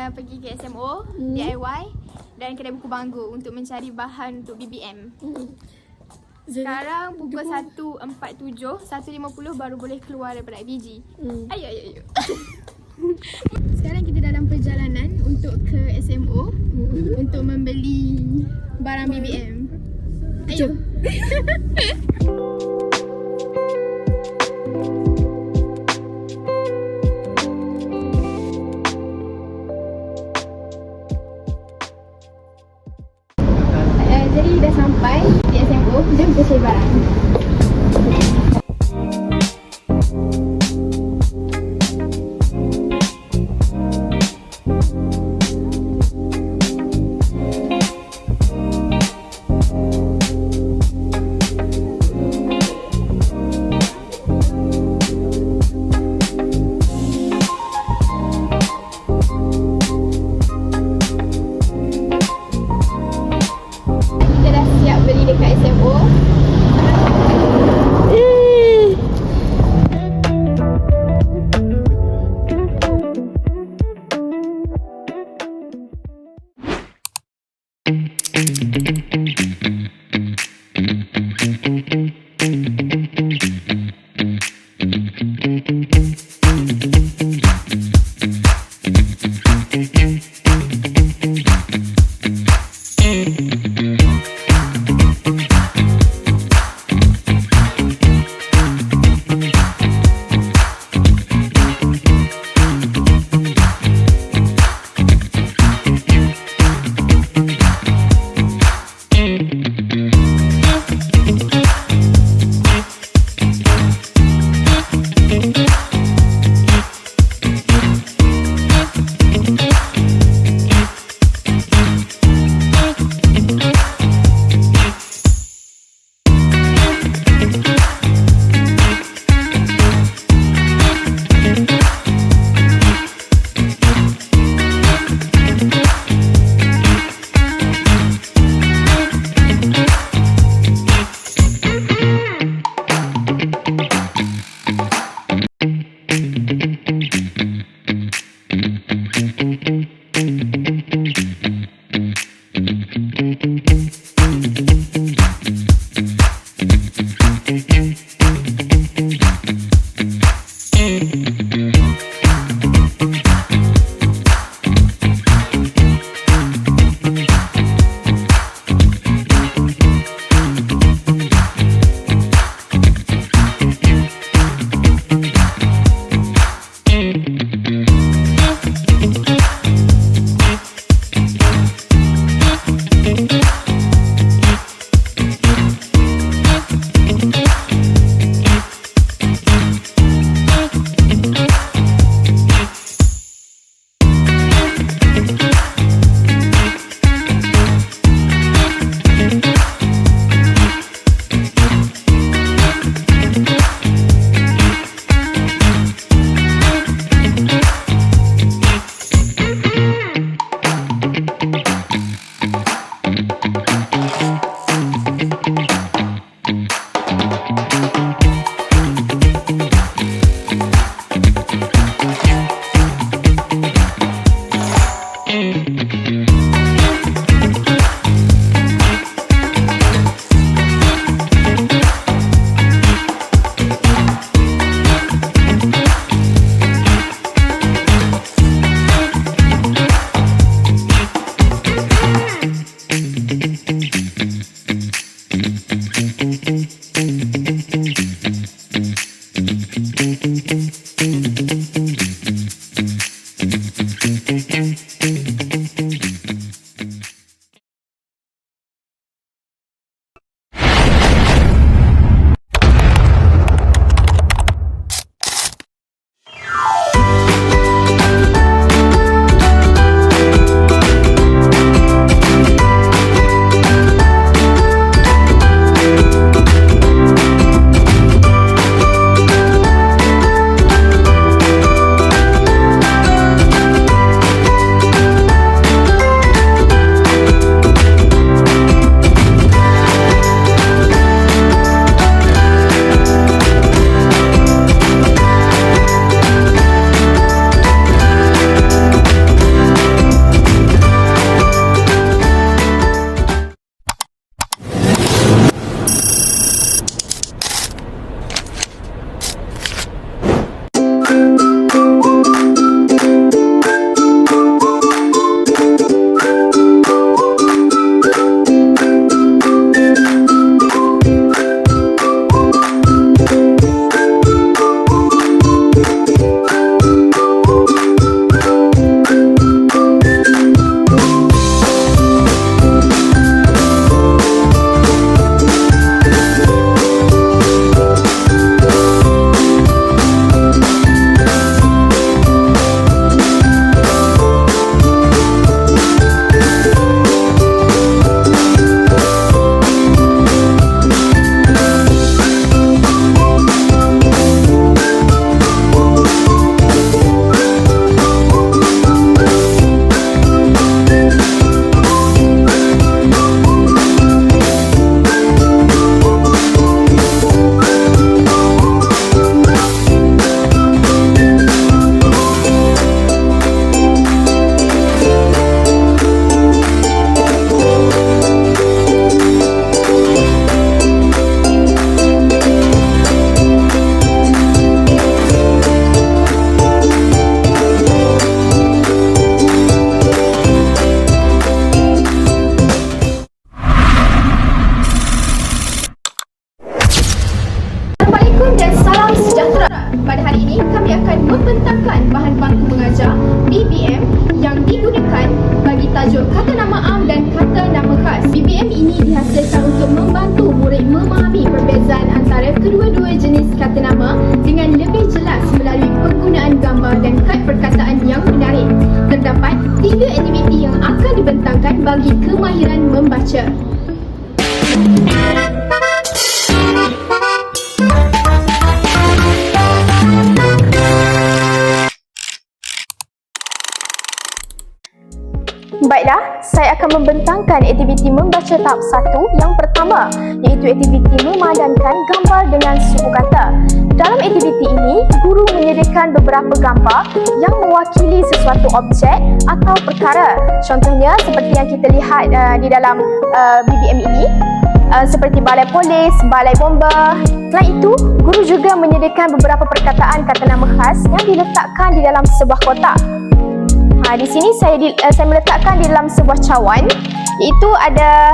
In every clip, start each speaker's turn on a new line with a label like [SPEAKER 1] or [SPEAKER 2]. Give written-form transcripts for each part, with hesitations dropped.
[SPEAKER 1] Pergi ke SMO, DIY dan kedai buku Banggu untuk mencari bahan untuk BBM. Sekarang pukul 1.47, 1.50 baru boleh keluar daripada IBG. Ayo. Sekarang kita dalam perjalanan untuk ke SMO untuk membeli barang BBM. Ayo. Jadi dah sampai di SMO, jom kita cari barang. Dekat SMO syarat bagi kemahiran membaca. Baiklah, saya akan membentangkan aktiviti membaca tahap 1 yang pertama, iaitu aktiviti memadankan gambar dengan suku kata. Dalam aktiviti ini, guru menyediakan beberapa gambar yang mewakili sesuatu objek atau perkara. Contohnya seperti yang kita lihat di dalam BBM ini, seperti balai polis, balai bomba. Selain itu, guru juga menyediakan beberapa perkataan kata nama khas yang diletakkan di dalam sebuah kotak. Di sini saya meletakkan di dalam sebuah cawan, iaitu ada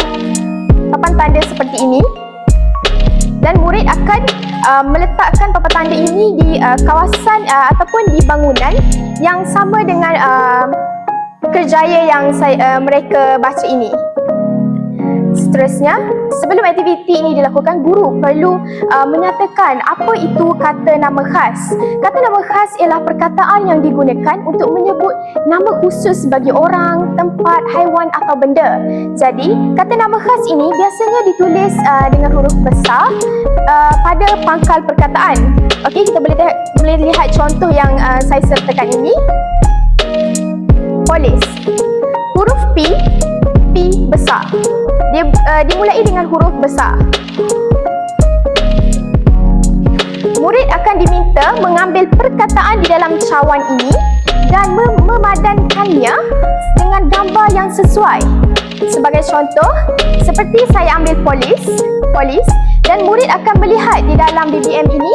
[SPEAKER 1] papan tanda seperti ini, dan murid akan meletakkan papan tanda ini di kawasan ataupun di bangunan yang sama dengan kerjaya yang mereka baca ini. Seterusnya, sebelum aktiviti ini dilakukan, guru perlu menyatakan apa itu kata nama khas. Kata nama khas ialah perkataan yang digunakan untuk menyebut nama khusus bagi orang, tempat, haiwan atau benda. Jadi, kata nama khas ini biasanya ditulis dengan huruf besar pada pangkal perkataan. Okey, kita boleh lihat contoh yang saya sertakan ini. Polis. Huruf P besar. Dia dimulai dengan huruf besar. Murid akan diminta mengambil perkataan di dalam cawan ini dan memadankannya dengan gambar yang sesuai. Sebagai contoh, seperti saya ambil polis, dan murid akan melihat di dalam BBM ini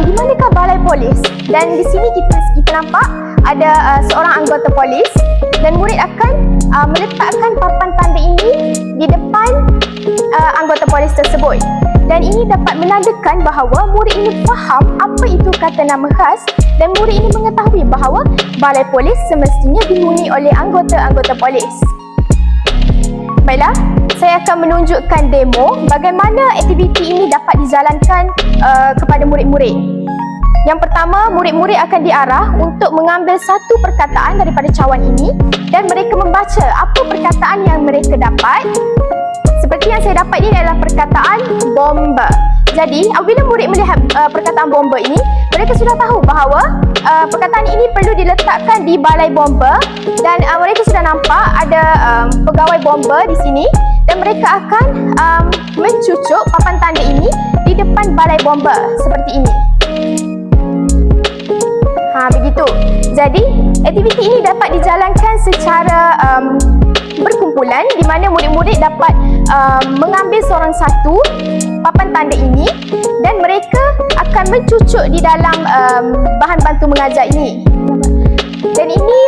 [SPEAKER 1] di manakah balai polis, dan di sini kita nampak ada seorang anggota polis, dan murid akan meletakkan papan tanda ini di depan anggota polis tersebut. Dan ini dapat menandakan bahawa murid ini faham apa itu kata nama khas, dan murid ini mengetahui bahawa balai polis semestinya dihuni oleh anggota-anggota polis. Baiklah, saya akan menunjukkan demo bagaimana aktiviti ini dapat dijalankan kepada murid-murid. Yang pertama, murid-murid akan diarah untuk mengambil satu perkataan daripada cawan ini dan mereka membaca apa perkataan yang mereka dapat. Seperti yang saya dapat ini adalah perkataan bomba. Jadi, apabila murid melihat perkataan bomba ini, mereka sudah tahu bahawa perkataan ini perlu diletakkan di balai bomba, dan mereka sudah nampak ada pegawai bomba di sini, dan mereka akan mencucuk papan tanda ini di depan balai bomba seperti ini. Begitu. Jadi, aktiviti ini dapat dijalankan secara berkumpulan, di mana murid-murid dapat mengambil seorang satu papan tanda ini dan mereka akan mencucuk di dalam bahan bantu mengajar ini. Dan ini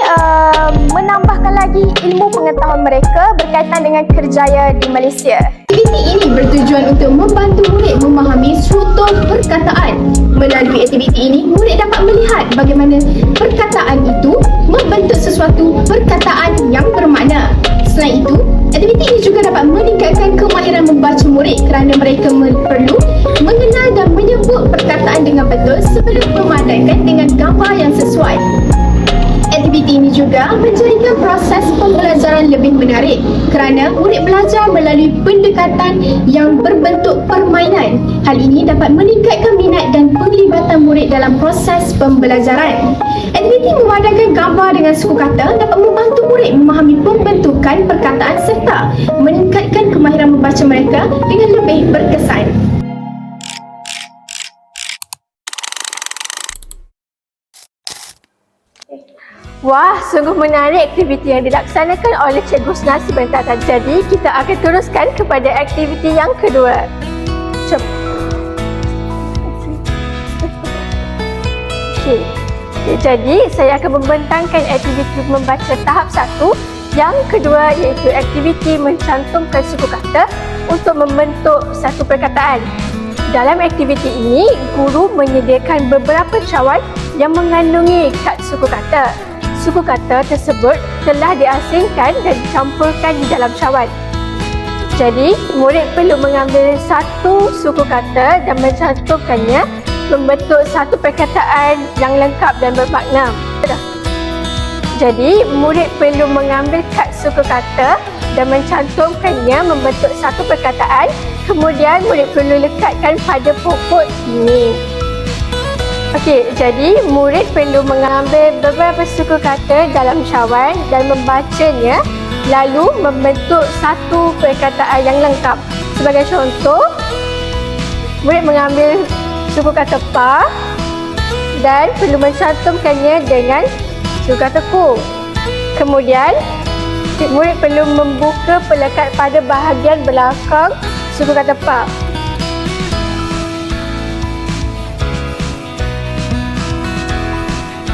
[SPEAKER 1] menambahkan lagi ilmu pengetahuan mereka berkaitan dengan kerjaya di Malaysia. Aktiviti ini bertujuan untuk membantu murid memahami struktur perkataan. Melalui aktiviti ini, murid dapat melihat bagaimana perkataan itu membentuk sesuatu perkataan yang bermakna. Selain itu, aktiviti ini juga dapat meningkatkan kemahiran membaca murid kerana mereka perlu mengenal dan menyebut perkataan dengan betul sebelum memadankan dengan gambar yang sesuai. Aktiviti ini juga menjadikan proses pembelajaran lebih menarik kerana murid belajar melalui pendekatan yang berbentuk permainan. Hal ini dapat meningkatkan minat dan penglibatan murid dalam proses pembelajaran. Aktiviti memadamkan gambar dengan suku kata dapat membantu murid memahami pembentukan perkataan serta meningkatkan kemahiran membaca mereka dengan lebih berkesan. Wah, sungguh menarik aktiviti yang dilaksanakan oleh Cikgu Husna sebentar tadi. Jadi, kita akan teruskan kepada aktiviti yang kedua. Jadi, saya akan membentangkan aktiviti membaca tahap 1. Yang kedua iaitu aktiviti mencantumkan suku kata untuk membentuk satu perkataan. Dalam aktiviti ini, guru menyediakan beberapa cawan yang mengandungi kad suku kata. Suku kata tersebut telah diasingkan dan dicampurkan di dalam cawan. Jadi, murid perlu mengambil satu suku kata dan mencantumkannya membentuk satu perkataan yang lengkap dan bermakna.
[SPEAKER 2] Jadi, murid perlu mengambil kad suku kata dan mencantumkannya membentuk satu perkataan. Kemudian, murid perlu lekatkan pada pokok ini. Okey, jadi murid perlu mengambil beberapa suku kata dalam cawan dan membacanya, lalu membentuk satu perkataan yang lengkap. Sebagai contoh, murid mengambil suku kata pa dan perlu mencantumkannya dengan suku kata ku. Kemudian, murid perlu membuka pelekat pada bahagian belakang suku kata pa.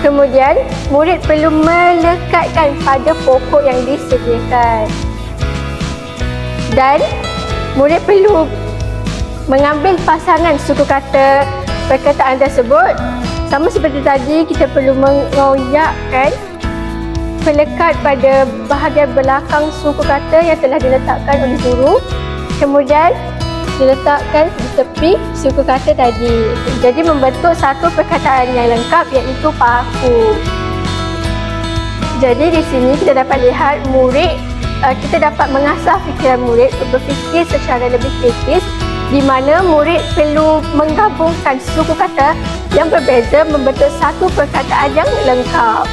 [SPEAKER 2] Kemudian, murid perlu melekatkan pada pokok yang disediakan. Dan, murid perlu mengambil pasangan suku kata perkataan tersebut. Sama seperti tadi, kita perlu mengoyakkan pelekat pada bahagian belakang suku kata yang telah diletakkan oleh guru. Kemudian, diletakkan di tepi suku kata tadi. Jadi membentuk satu perkataan yang lengkap, iaitu paku. Jadi di sini kita dapat lihat kita dapat mengasah fikiran murid untuk berfikir secara lebih kritis, di mana murid perlu menggabungkan suku kata yang berbeza membentuk satu perkataan yang lengkap.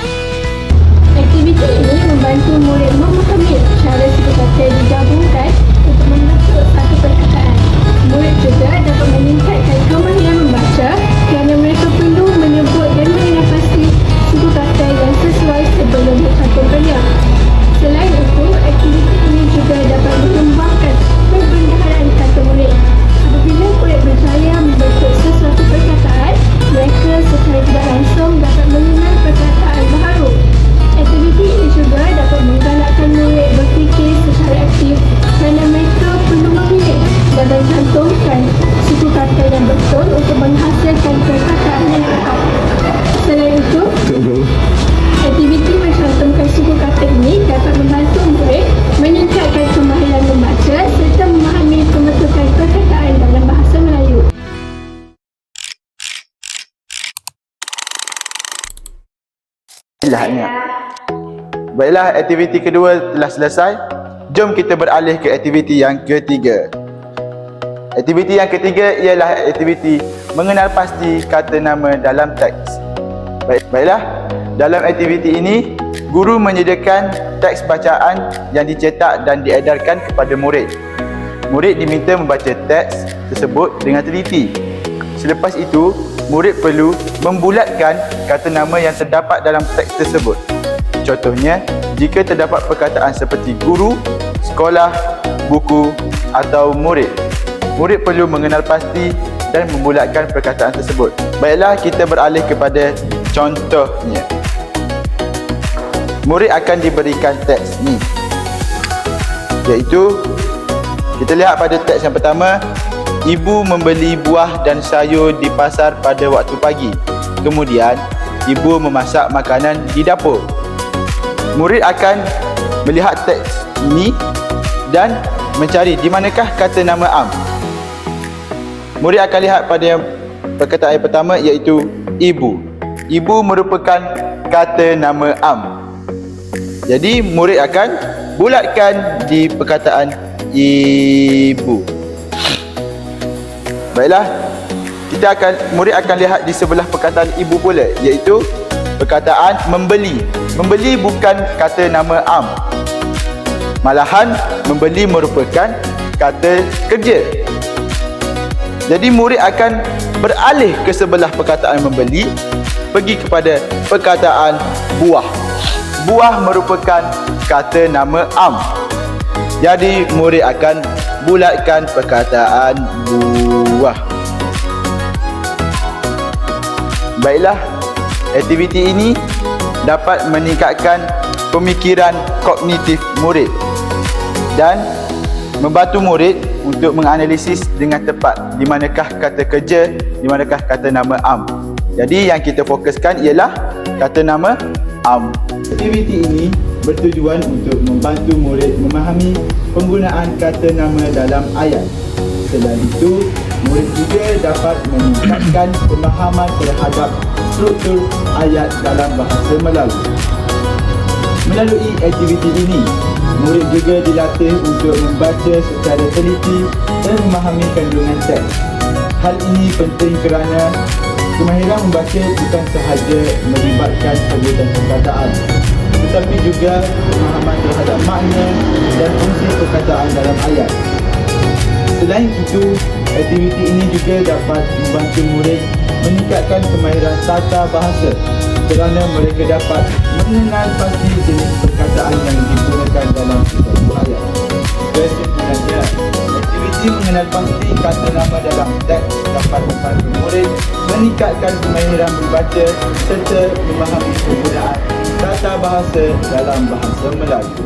[SPEAKER 2] Aktiviti ini membantu murid memahami cara suku kata digabungkan untuk membentuk satu perkataan. Murid juga dapat meningkatkan kemahiran membaca kerana mereka perlu menyebut dan mengenal pasti suku kata yang sesuai sebelum mencantumkannya. Selain itu, aktiviti ini juga dapat mengembangkan perbendaharaan kata murid. Apabila murid berjaya membentuk sesuatu perkataan, mereka secara tidak langsung dapat mengenal perkataan baharu. Aktiviti ini juga dapat menggalakkan murid berfikir secara aktif kerana mereka perlu memilih dan mencantumkan suku kata yang betul untuk menghasilkan perkataan yang lengkap. Selain itu, aktiviti mencantumkan suku kata ini dapat membantu murid meningkatkan kemahiran membaca serta memahami pembentukan perkataan dalam bahasa Melayu.
[SPEAKER 3] Baiklah, aktiviti kedua telah selesai. Jom kita beralih ke aktiviti yang ketiga. Aktiviti yang ketiga ialah aktiviti mengenal pasti kata nama dalam teks. Baiklah, dalam aktiviti ini, guru menyediakan teks bacaan yang dicetak dan diedarkan kepada murid. Murid diminta membaca teks tersebut dengan teliti. Selepas itu, murid perlu membulatkan kata nama yang terdapat dalam teks tersebut. Contohnya, jika terdapat perkataan seperti guru, sekolah, buku atau murid, murid perlu mengenal pasti dan membulatkan perkataan tersebut. Baiklah, kita beralih kepada contohnya. Murid akan diberikan teks ni, iaitu kita lihat pada teks yang pertama, ibu membeli buah dan sayur di pasar pada waktu pagi. Kemudian, ibu memasak makanan di dapur. Murid akan melihat teks ini dan mencari di manakah kata nama am. Murid akan lihat pada perkataan yang pertama, iaitu ibu. Ibu merupakan kata nama am. Jadi murid akan bulatkan di perkataan ibu. Baiklah, murid akan lihat di sebelah perkataan ibu pula, iaitu perkataan membeli. Membeli bukan kata nama am. Malahan membeli merupakan kata kerja. Jadi murid akan beralih ke sebelah perkataan membeli, pergi kepada perkataan buah. Buah merupakan kata nama am. Jadi murid akan bulatkan perkataan buah. Baiklah, aktiviti ini dapat meningkatkan pemikiran kognitif murid dan membantu murid untuk menganalisis dengan tepat di manakah kata kerja, di manakah kata nama am. Jadi yang kita fokuskan ialah kata nama am. Aktiviti ini bertujuan untuk membantu murid memahami penggunaan kata nama dalam ayat. Selain itu, murid juga dapat meningkatkan pemahaman terhadap struktur ayat dalam bahasa Melayu. Melalui aktiviti ini, murid juga dilatih untuk membaca secara teliti dan memahami kandungan teks. Hal ini penting kerana kemahiran membaca bukan sahaja melibatkan sebutan perkataan, tetapi juga pemahaman terhadap makna dan fungsi perkataan dalam ayat. Selain itu, aktiviti ini juga dapat membantu murid meningkatkan kemahiran tata bahasa kerana mereka dapat mengenal pasti jenis perkataan yang digunakan dalam suatu ayat. Kesimpulannya, aktiviti mengenal pasti kata nama dalam teks dapat membantu murid meningkatkan kemahiran membaca serta memahami penggunaan tata bahasa dalam bahasa Melayu.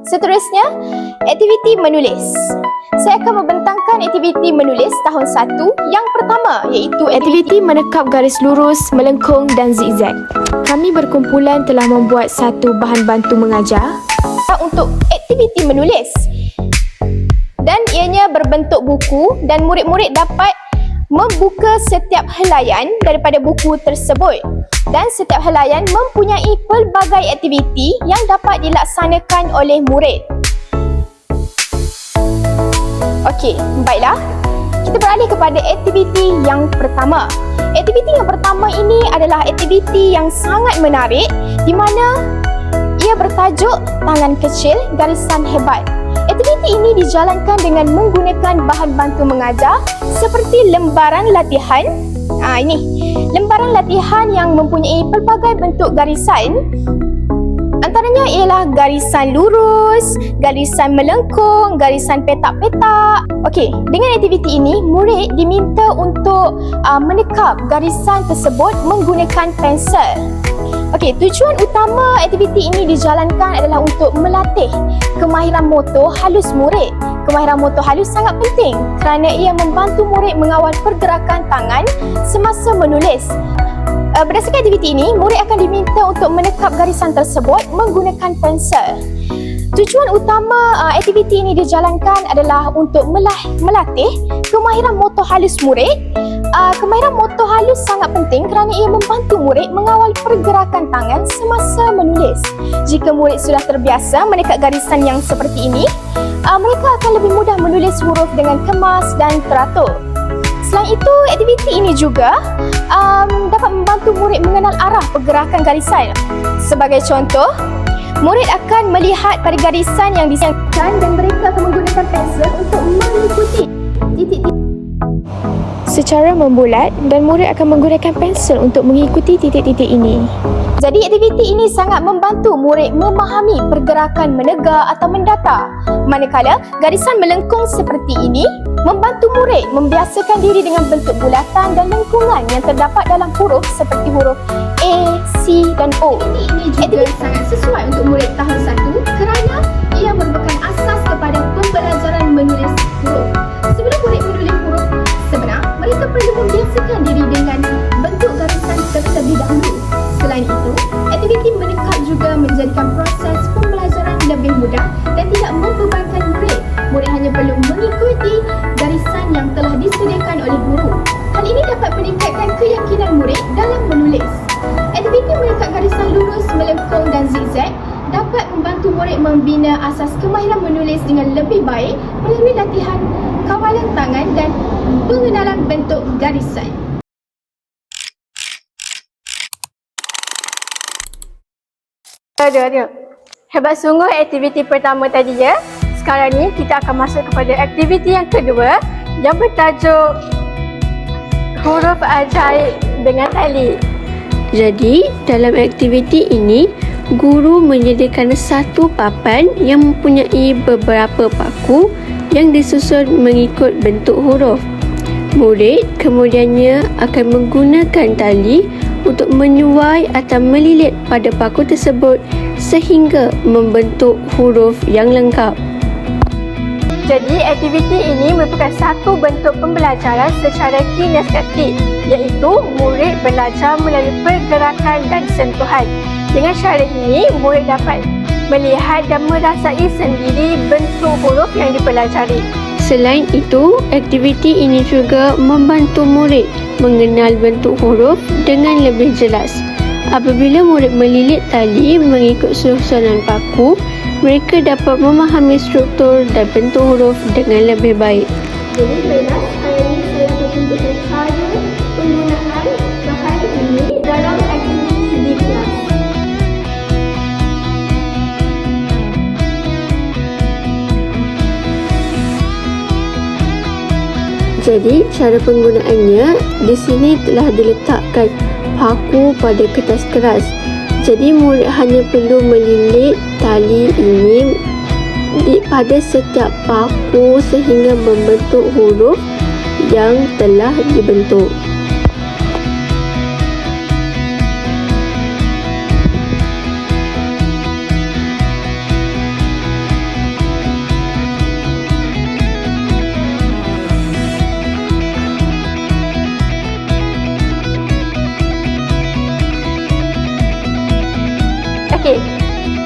[SPEAKER 1] Seterusnya, aktiviti menulis. Saya akan membentangkan aktiviti menulis tahun 1 yang pertama, iaitu aktiviti menekap garis lurus, melengkung dan zigzag. Kami berkumpulan telah membuat satu bahan bantu mengajar untuk aktiviti menulis. Dan ianya berbentuk buku dan murid-murid dapat membuka setiap helaian daripada buku tersebut. Dan setiap helaian mempunyai pelbagai aktiviti yang dapat dilaksanakan oleh murid. Okey, baiklah. Kita beralih kepada aktiviti yang pertama. Aktiviti yang pertama ini adalah aktiviti yang sangat menarik di mana ia bertajuk Tangan Kecil Garisan Hebat. Aktiviti ini dijalankan dengan menggunakan bahan bantu mengajar seperti lembaran latihan. Ini lembaran latihan yang mempunyai pelbagai bentuk garisan. Antaranya ialah garisan lurus, garisan melengkung, garisan petak-petak. Okey, dengan aktiviti ini, murid diminta untuk menekap garisan tersebut menggunakan pensel. Okey, tujuan utama aktiviti ini dijalankan adalah untuk melatih kemahiran motor halus murid. Kemahiran motor halus sangat penting kerana ia membantu murid mengawal pergerakan tangan semasa menulis. Berdasarkan aktiviti ini, murid akan diminta untuk menekap garisan tersebut menggunakan pensel. Tujuan utama aktiviti ini dijalankan adalah untuk melatih kemahiran motor halus murid. Kemahiran motor halus sangat penting kerana ia membantu murid mengawal pergerakan tangan semasa menulis. Jika murid sudah terbiasa menekap garisan yang seperti ini, mereka akan lebih mudah menulis huruf dengan kemas dan teratur. Selain itu, aktiviti ini juga dapat membantu murid mengenal arah pergerakan garisan. Sebagai contoh, murid akan melihat pada garisan yang disediakan dan mereka akan menggunakan pensel untuk mengikuti titik-titik secara membulat dan murid akan menggunakan pensel untuk mengikuti titik-titik ini. Jadi aktiviti ini sangat membantu murid memahami pergerakan menegak atau mendatar. Manakala garisan melengkung seperti ini membantu murid membiasakan diri dengan bentuk bulatan dan lengkungan yang terdapat dalam huruf seperti huruf A, C dan O. Ini juga sangat sesuai untuk murid tahun 1 kerana ia merupakan asas kepada pembelajaran menulis huruf. Sebelum murid menulis huruf sebenar, mereka perlu membiasakan diri dengan bentuk garisan terlebih dahulu. Selain itu, aktiviti menekap juga menjadikan proses pembelajaran lebih mudah dan tidak membebankan murid. Murid hanya perlu mengikuti garisan yang telah disediakan oleh guru. Hal ini dapat meningkatkan keyakinan murid dalam menulis. Aktiviti menekap garisan lurus, melengkung dan zigzag dapat membantu murid membina asas kemahiran menulis dengan lebih baik melalui latihan kawalan tangan dan pengenalan bentuk garisan.
[SPEAKER 2] Ada. Hebat sungguh aktiviti pertama tadi ya. Sekarang ni kita akan masuk kepada aktiviti yang kedua yang bertajuk huruf ajaib dengan tali.
[SPEAKER 4] Jadi, dalam aktiviti ini, guru menyediakan satu papan yang mempunyai beberapa paku yang disusun mengikut bentuk huruf. Murid kemudiannya akan menggunakan tali untuk menyuai atau melilit pada paku tersebut sehingga membentuk huruf yang lengkap.
[SPEAKER 2] Jadi aktiviti ini merupakan satu bentuk pembelajaran secara kinestetik, iaitu murid belajar melalui pergerakan dan sentuhan. Dengan cara ini, murid dapat melihat dan merasai sendiri bentuk huruf yang dipelajari.
[SPEAKER 4] Selain itu, aktiviti ini juga membantu murid mengenal bentuk huruf dengan lebih jelas. Apabila murid melilit tali mengikut susunan paku, mereka dapat memahami struktur dan bentuk huruf dengan lebih baik.
[SPEAKER 2] Jadi baiklah, hari ini saya akan tunjukkan cara penggunaan bahan ini dalam aktiviti di kelas.
[SPEAKER 4] Jadi, cara penggunaannya di sini telah diletakkan paku pada kertas keras. Jadi, murid hanya perlu melilit tali ini pada setiap paku sehingga membentuk huruf yang telah dibentuk.
[SPEAKER 2] Okey,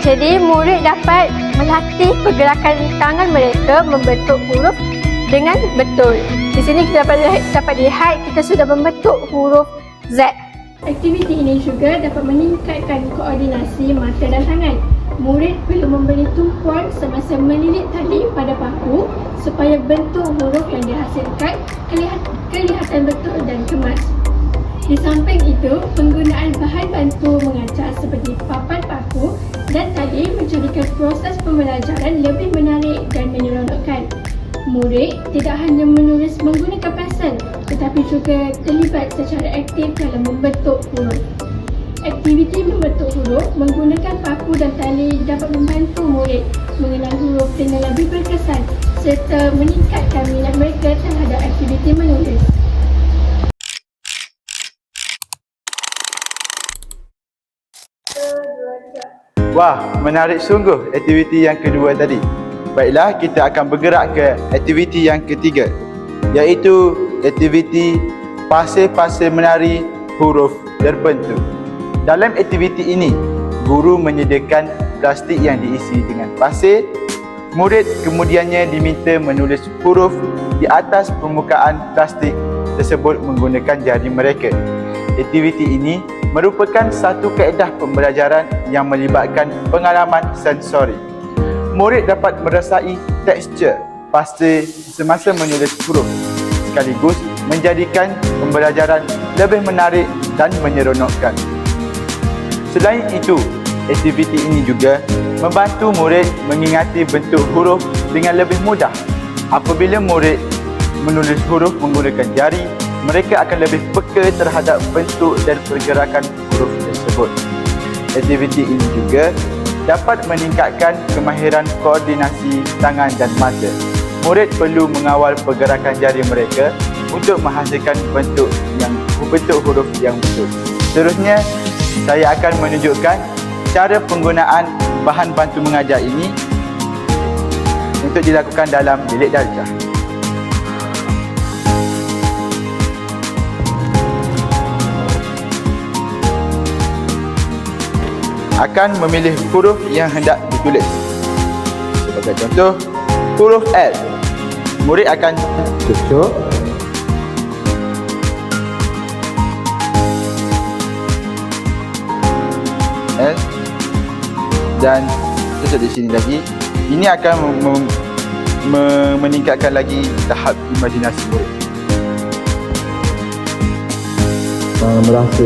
[SPEAKER 2] jadi murid dapat melatih pergerakan tangan mereka membentuk huruf dengan betul. Di sini kita dapat lihat kita sudah membentuk huruf Z. Aktiviti ini juga dapat meningkatkan koordinasi mata dan tangan. Murid perlu memberi tumpuan semasa melilit tali pada paku supaya bentuk huruf yang dihasilkan kelihatan betul dan kemas. Di samping itu, penggunaan bahan bantu mengajar seperti papan paku dan tali menjadikan proses pembelajaran lebih menarik dan menyeronokkan. Murid tidak hanya menulis menggunakan pensel tetapi juga terlibat secara aktif dalam membentuk huruf. Aktiviti membentuk huruf menggunakan paku dan tali dapat membantu murid mengenal huruf dengan lebih berkesan serta meningkatkan minat mereka terhadap aktiviti menulis.
[SPEAKER 3] Wah, menarik sungguh aktiviti yang kedua tadi. Baiklah, kita akan bergerak ke aktiviti yang ketiga, iaitu aktiviti pasir-pasir menari huruf terbentuk. Dalam aktiviti ini, guru menyediakan plastik yang diisi dengan pasir. Murid kemudiannya diminta menulis huruf di atas permukaan plastik tersebut menggunakan jari mereka. Aktiviti ini merupakan satu kaedah pembelajaran yang melibatkan pengalaman sensori. Murid dapat merasai tekstur pasir semasa menulis huruf, sekaligus menjadikan pembelajaran lebih menarik dan menyeronokkan. Selain itu, aktiviti ini juga membantu murid mengingati bentuk huruf dengan lebih mudah. Apabila murid menulis huruf menggunakan jari, mereka akan lebih peka terhadap bentuk dan pergerakan huruf tersebut. Aktiviti ini juga dapat meningkatkan kemahiran koordinasi tangan dan mata. Murid perlu mengawal pergerakan jari mereka untuk menghasilkan bentuk huruf yang betul. Seterusnya, saya akan menunjukkan cara penggunaan bahan bantu mengajar ini untuk dilakukan dalam bilik darjah. Akan memilih huruf yang hendak ditulis. Sebagai contoh, huruf L. Murid akan tutup L dan tutup di sini lagi. Ini akan meningkatkan lagi tahap imajinasi murid. Merasa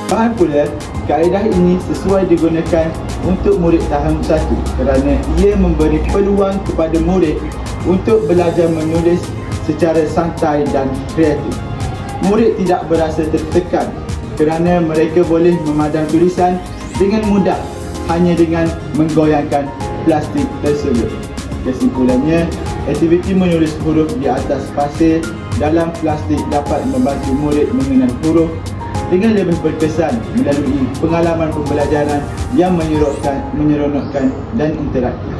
[SPEAKER 3] faham pula, kaedah ini sesuai digunakan untuk murid tahap 1 kerana ia memberi peluang kepada murid untuk belajar menulis secara santai dan kreatif. Murid tidak berasa tertekan kerana mereka boleh memadam tulisan dengan mudah hanya dengan menggoyangkan plastik tersebut. Kesimpulannya, aktiviti menulis huruf di atas pasir dalam plastik dapat membantu murid mengenal huruf dengan lebih berkesan melalui pengalaman pembelajaran yang menyeronokkan dan interaktif.